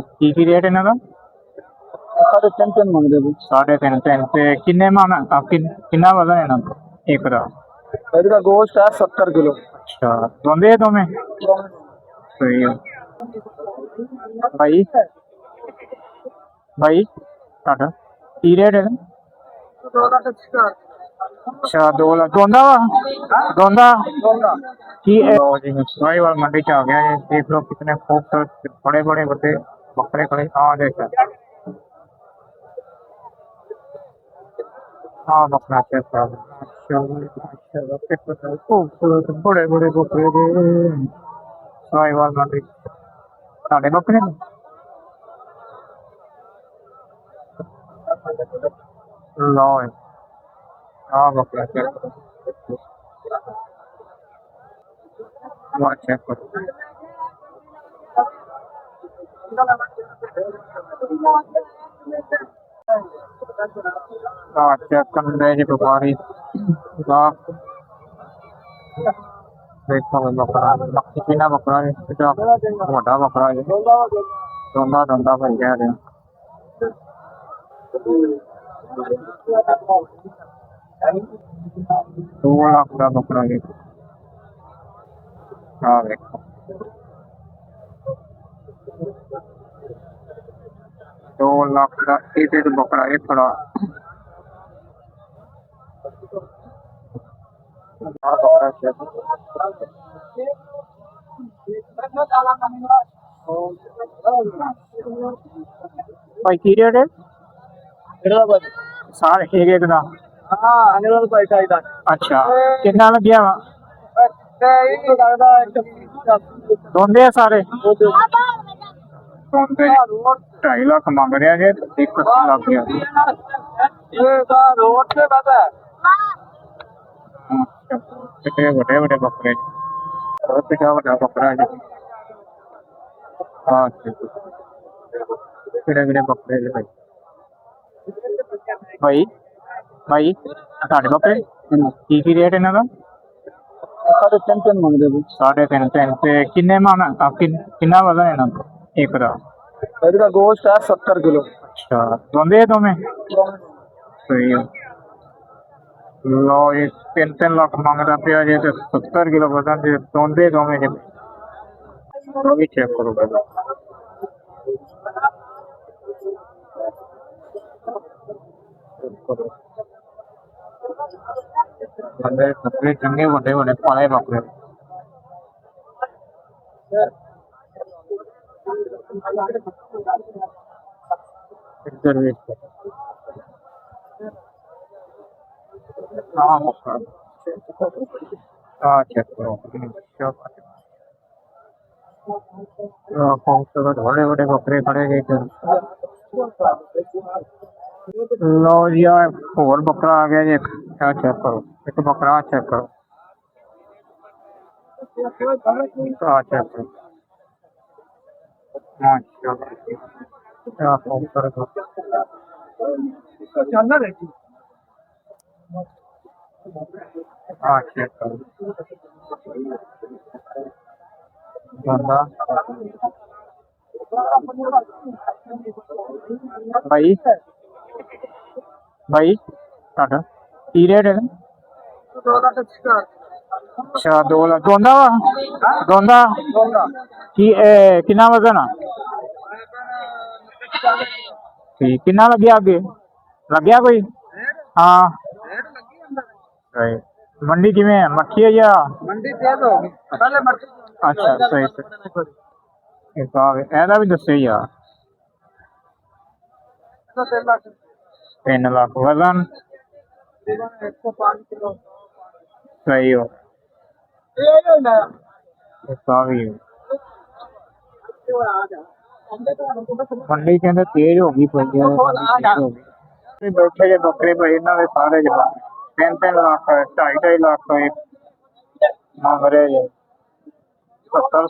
ਕੀ rate ਇਹਨਾਂ ਦਾ? 3.5 ਮੰਗਦੇ ਜੀ। 3.5 ਤੇ ਕਿੰਨੇ ਮਨ ਕਿੰਨਾ ਵਜ਼ਨ ਇਹਨਾਂ ਦਾ ਇੱਕ ਦਾ? ਇਹਦਾ ਗੋਸ਼ਤ ਹੈ 70 ਕਿਲੋ। ਅੱਛਾ, ਦੋਂਦੇ ਦੋਵੇਂ ਸਹੀ ਹੈ ਭਾਈ। ਭਾਈ ਤੁਹਾਡਾ ਕੀ ਰੇਟ ਹੈ? अच्छा 2 लाख दोंदा दोंदा की साहिवाल मंडी च आ गया है। देख लो कितने खूबसूरत बड़े बड़े बड़े बकरे खड़े। हाँ देखा हाँ बकरा कैसा खूबसूरत बड़े बड़े बकरे साहिवाल मंडी साढ़े बकरे लो हाँ बकरा चेक करो चेक करो चेक करने जी व्यापारी देखो बकरा कितना बकरा है बड़ा बकरा है दोंदा दोंदा भाई कह रहे 2 लाख का बकरा है। हाँ देखो 2 लाख का एक बकरा है खड़ा। भाई की रेट है सारे एक एक का? अच्छा कितना लग गया वा? दोंदे सारे 2.5 लाख मांग रहा है। एक लग गया बड़े बड़े बकरे बड़ा बकरा है। हाँ किड़े बकरे भाई भाई भाई साढ़े बकरे की रेट इन्हों का? 3.5 ਮੰਗਦੇ ਜੀ। 3.5 ਤੇ ਕਿੰਨੇ ਮਨ ਕਿੰਨਾ ਵਜ਼ਨ ਇਹਨਾਂ ਦਾ ਇੱਕ ਦਾ? ਇਹਦਾ ਗੋਸ਼ਤ ਹੈ 70 ਕਿਲੋ। ਅੱਛਾ ਦੋਂਦੇ ਦੋਵੇਂ ਸਹੀ ਹੈ। ਲੋ ਇਹ 3 ਲੱਖ ਮੰਗਦਾ ਪਿਆ ਜੇ ਤੇ 70 ਕਿਲੋ ਵਜ਼ਨ ਦੇ ਦੋਂਦੇ ਦੋਵੇਂ ਜੇ ਉਹ ਵੀ ਚੈੱਕ ਕਰੋ ਪਹਿਲਾਂ। बकरे चंगे बड़े बड़े पाले बकरे खूबसूरत बड़े बड़े बकरे खड़े गए। लो जी और बकरा आ गया जी। क्या चेक करो एक बकरा चेक करो चेक करो क्या खूबसूरत चेक करो भाई भाई ਤੁਹਾਡਾ ਕੀ ਰੇਟ ਹੈ? अच्छा 2 लाख दोंदा दोंदा की कितना वजन आ ठीक कितना लग गया आगे लग गया कोई? हाँ मंडी किमें है मक्खी है या ਮੰਡੀ ਤੇਜ਼ ਹੋ ਗਈ ਪਹਿਲੇ ਮਰਜ਼ੀ। अच्छा सही ਇਹਦਾ ਵੀ ਦੱਸਿਓ ਯਾਰ। 3 लाख वजन 105 किलो सही हो मंडी के अंदर तेज होगी बैठे जे बकरे भाई इन्हों के सारे ज 3 लाख 2.5 लाख मांग रहे जी 70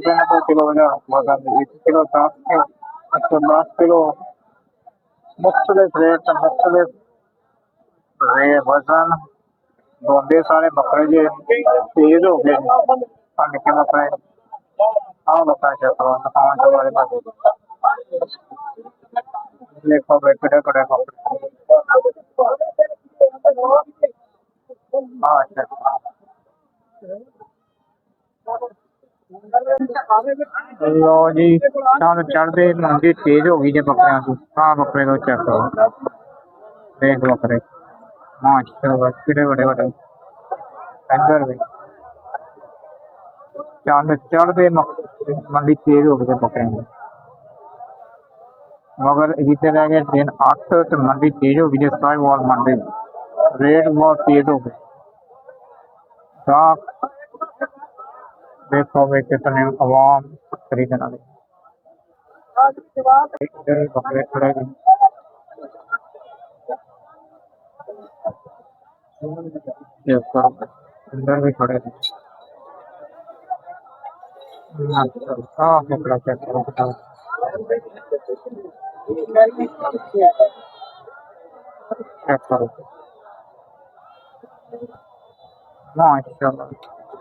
90 किलो वजन 1 किलो 10 किलो मुख्तलिफ रेट मुख्तलिफ वजन दोंदे सारे बकरे जे तेज हो गए निके बकरे। हाँ बकरा चेक करो देखो भाई कड़े कड़े कपड़े। हाँ अच्छा लो जी शाम चढ़ते मंदी तेज हो गई जे बकरियां की। हाँ बकरे को चेक करो देख बकरे माशाल्लाह कितने बड़े बड़े इधर भी चंद चढ़ते मंडी तेज हो गई जे बकरियां की। मगर जितने रह गए दिन 8 तो मंडी तेज हो गई जे साहिवाल मंडी रेट बहुत तेज हो गए। गाहक देखो भाई कितने अवाम खरीदने वाले इधर भी बकरे खड़े हैं। चेक करो इधर भी खड़े हैं। हाँ बकरा चेक करो बताओ चेक करो माशाल्लाह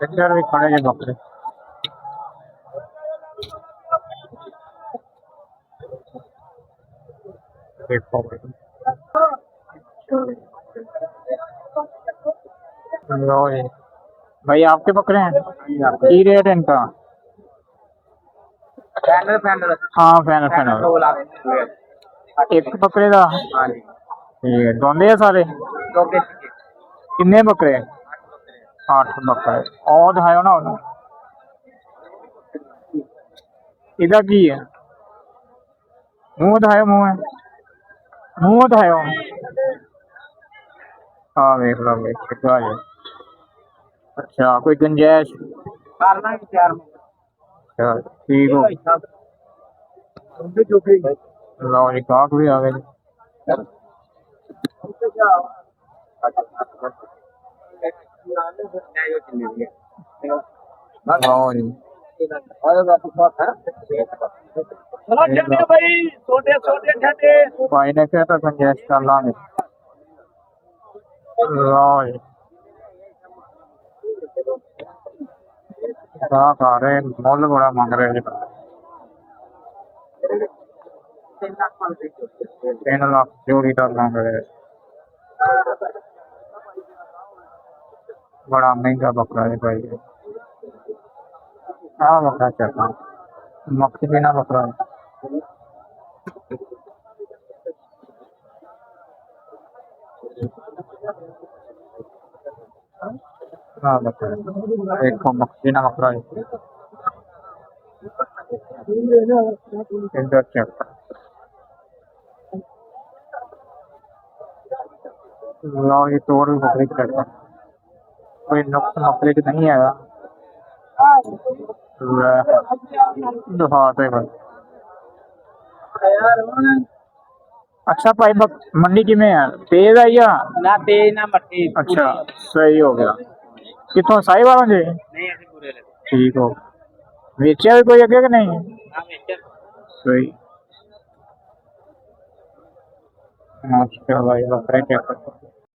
इधर भी खड़े हैं बकरे। देखो भाई लो ये भाई आपके बकरे हैं की रेट है इनका? हाँ फैनल एक बकरे का ठीक है दोंदे है सारे किन्ने बकरे 8 बकरे और दिखाओ ना उन्हें। इधर की है मुंह दिखाओ मुंह दिखाओ। हाँ देख लो भाई कितना है। अच्छा कोई गुंजाइश अच्छा ठीक हो लो जी गाहक भी आ गए। लो जी भाई ने क्या था गुंजाइश कर लांगे। लो जी गाहक आ रहे मुल बड़ा मांग रहे हैं 3 लाख जोड़ी का मांग रहे हैं। बड़ा महंगा बकरा है भाई। हाँ बकरा चलता मक्खी बिना बकरा है। हाँ बकरा देखो मक्खी बिना बकरा है इधर चेक लो ये तो और भी बकरी चलता कोई नुक्स मकड़ी तो नहीं आएगा। दिखाते बस अच्छा भाई मंडी की में है तेज है या ना तेज ना मट्टी अच्छा सही हो गया कितों साई वालों जी नहीं ऐसे पूरे ठीक हो बेचा भी कोई अगे कि नहीं सही अच्छा भाई बकरे चेक करते